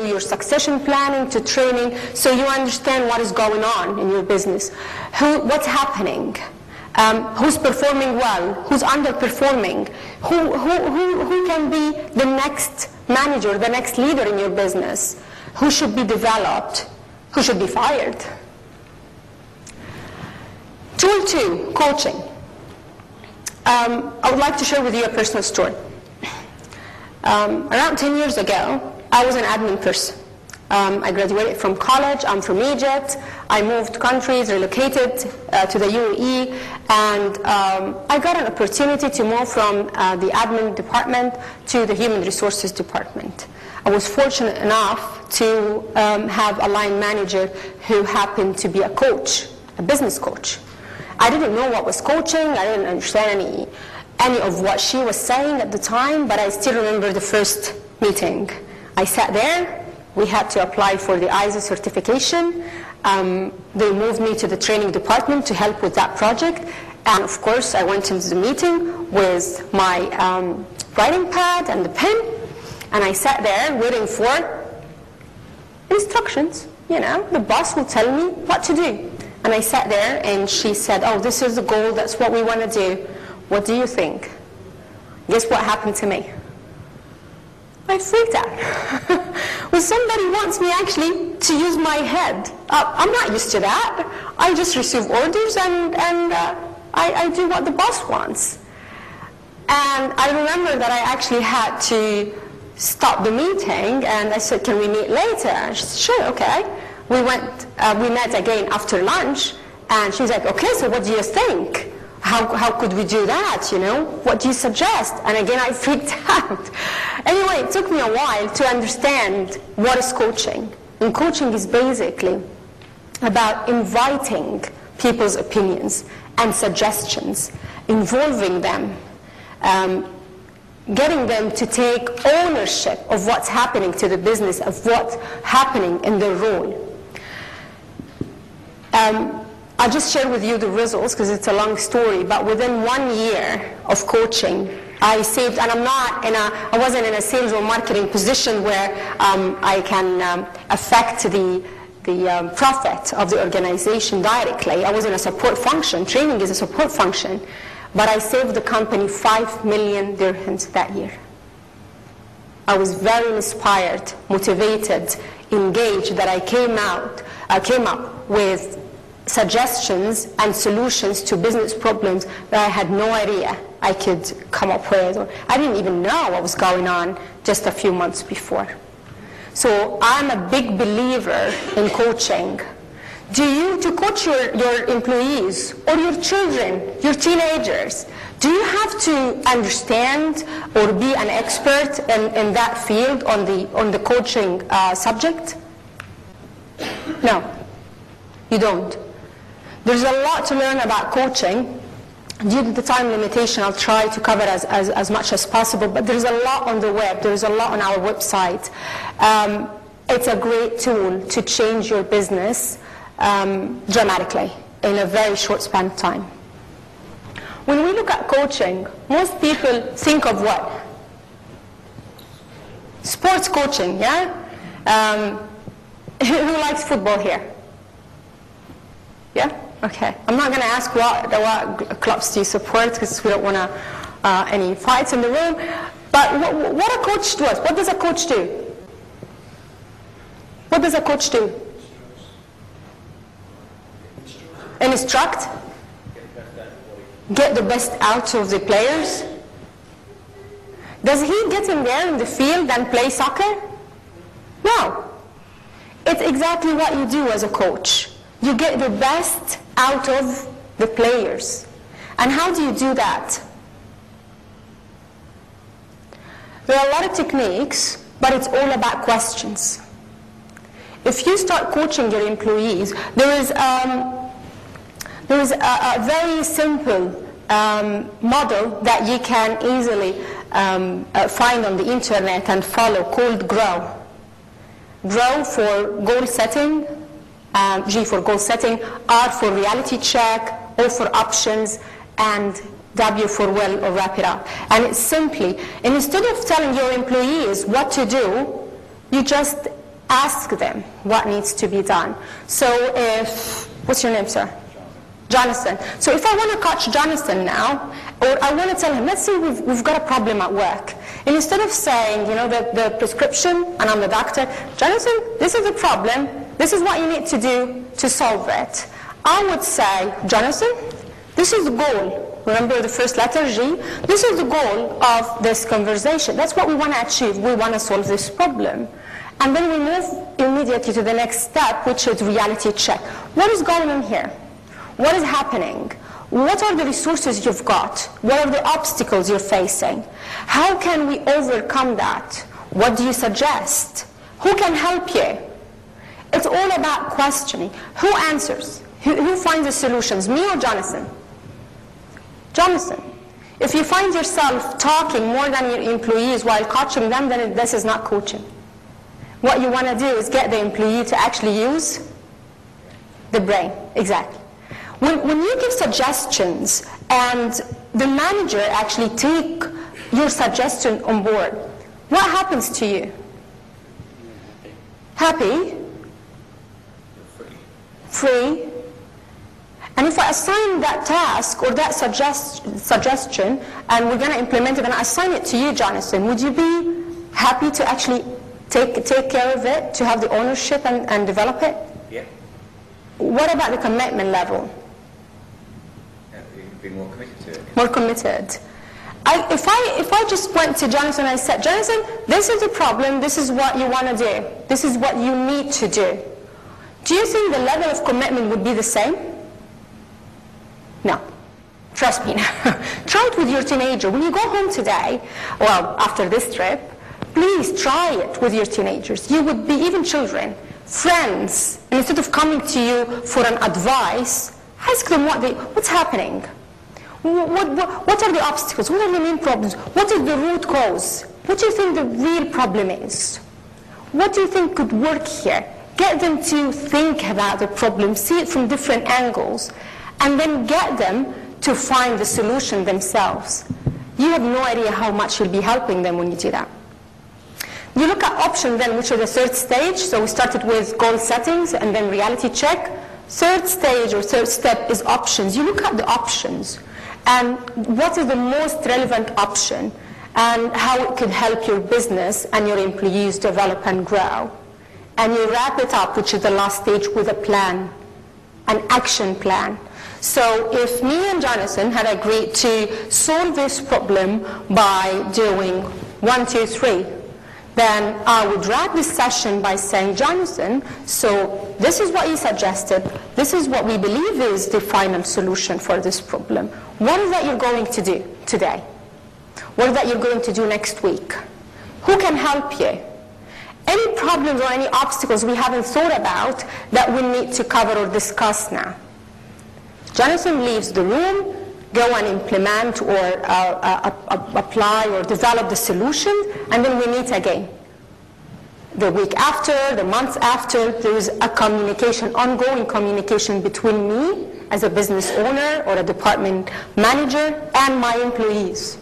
your succession planning to training, so you understand what is going on in your business, what's happening, who's performing well, who's underperforming, who can be the next manager, the next leader in your business, who should be developed, who should be fired. Tool 2, coaching. I would like to share with you a personal story. Around 10 years ago, I was an admin person. I graduated from college. I'm from Egypt. I moved countries, relocated to the UAE, and I got an opportunity to move from the admin department to the human resources department. I was fortunate enough to have a line manager who happened to be a coach, a business coach. I didn't know what was coaching. I didn't understand any of what she was saying at the time, but I still remember the first meeting. I sat there. We had to apply for the ISO certification. They moved me to the training department to help with that project. And of course, I went into the meeting with my writing pad and the pen, and I sat there waiting for instructions. You know, the boss will tell me what to do. And I sat there, and she said, "Oh, this is the goal. That's what we want to do. What do you think?" Guess what happened to me? I freaked out. Well, somebody wants me actually to use my head. I'm not used to that. I just receive orders and I do what the boss wants. And I remember that I actually had to stop the meeting, and I said, "Can we meet later?" And she said, "Sure, okay." We met again after lunch, and she was like, "Okay, so what do you think? How could we do that, you know? What do you suggest?" And again, I freaked out. Anyway, it took me a while to understand what is coaching. And coaching is basically about inviting people's opinions and suggestions, involving them, getting them to take ownership of what's happening to the business, of what's happening in their role. I'll just share with you the results because it's a long story, but within 1 year of coaching, I saved, and I wasn't in a sales or marketing position where I can affect the profit of the organization directly. I was in a support function. Training is a support function, but I saved the company 5 million dirhams that year. I was very inspired, motivated, engaged that I came up with suggestions and solutions to business problems that I had no idea I could come up with. Or I didn't even know what was going on just a few months before. So I'm a big believer in coaching. To coach your employees or your children, your teenagers, do you have to understand or be an expert in that field on the coaching subject? No, you don't. There's a lot to learn about coaching. Due to the time limitation, I'll try to cover as much as possible, but there's a lot on the web. There's a lot on our website. It's a great tool to change your business dramatically in a very short span of time. When we look at coaching, most people think of what? Sports coaching, yeah? Who likes football here? Yeah? Okay. I'm not going to ask what clubs do you support because we don't want any fights in the room. But what a coach does, what does a coach do? What does a coach do? Instruct? Get the best out of the players? Does he get in there in the field and play soccer? No. It's exactly what you do as a coach. You get the best out of the players. And how do you do that? There are a lot of techniques, but it's all about questions. If you start coaching your employees, there is a very simple model that you can easily find on the internet and follow called GROW. GROW for goal setting, G for goal setting, R for reality check, O for options, and W for well or wrap it up. And it's simply, and instead of telling your employees what to do, you just ask them what needs to be done. So if, what's your name, sir? Jonathan. So if I want to coach Jonathan now, or I want to tell him, let's say we've got a problem at work. And instead of saying, the prescription, and I'm the doctor, Jonathan, this is the problem, this is what you need to do to solve it. I would say, Jonathan, this is the goal. Remember the first letter, G? This is the goal of this conversation. That's what we want to achieve. We want to solve this problem. And then we move immediately to the next step, which is reality check. What is going on here? What is happening? What are the resources you've got? What are the obstacles you're facing? How can we overcome that? What do you suggest? Who can help you? It's all about questioning. Who answers? Who finds the solutions, me or Jonathan? Jonathan. If you find yourself talking more than your employees while coaching them, then this is not coaching. What you want to do is get the employee to actually use the brain. Exactly. When you give suggestions and the manager actually take your suggestion on board, what happens to you? Happy? Free? And if I assign that task or that suggestion and we're going to implement it and I assign it to you, Jonathan, would you be happy to actually take care of it, to have the ownership and develop it? Yeah. What about the commitment level? You'd be more committed to it. More committed. If I just went to Jonathan and I said, Jonathan, this is the problem, this is what you want to do, this is what you need to do you think the level of commitment would be the same? No. Trust me. Try it with your teenager. When you go home today, well, after this trip, please try it with your teenagers. You would be, even children, friends, and instead of coming to you for an advice, ask them what's happening. What are the obstacles? What are the main problems? What is the root cause? What do you think the real problem is? What do you think could work here? Get them to think about the problem, see it from different angles, and then get them to find the solution themselves. You have no idea how much you'll be helping them when you do that. You look at options then, which are the third stage. So we started with goal settings and then reality check. Third stage or third step is options. You look at the options and what is the most relevant option and how it could help your business and your employees develop and grow. And you wrap it up, which is the last stage, with a plan, an action plan. So if me and Jonathan had agreed to solve this problem by doing 1, 2, 3, then I would wrap this session by saying, Jonathan, so this is what you suggested, this is what we believe is the final solution for this problem. What is that you're going to do today? What is that you're going to do next week? Who can help you? Any problems or any obstacles we haven't thought about that we need to cover or discuss now? Jonathan leaves the room, go and implement or apply or develop the solution, and then we meet again. The week after, the month after, there is a communication, ongoing communication between me as a business owner or a department manager and my employees.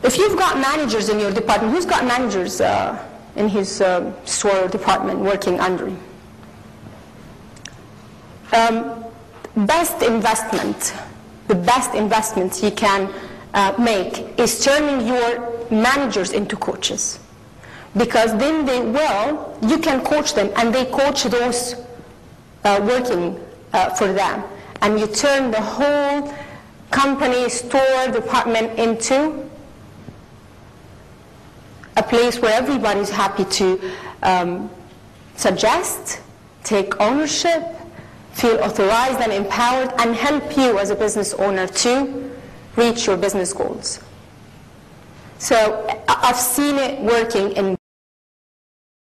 If you've got managers in your department, who's got managers in his store or department working under him? Best investment, the best investment you can make is turning your managers into coaches. Because then you can coach them and they coach those working for them. And you turn the whole company, store, department into a place where everybody's happy to suggest, take ownership, feel authorized and empowered, and help you as a business owner to reach your business goals. So I've seen it working in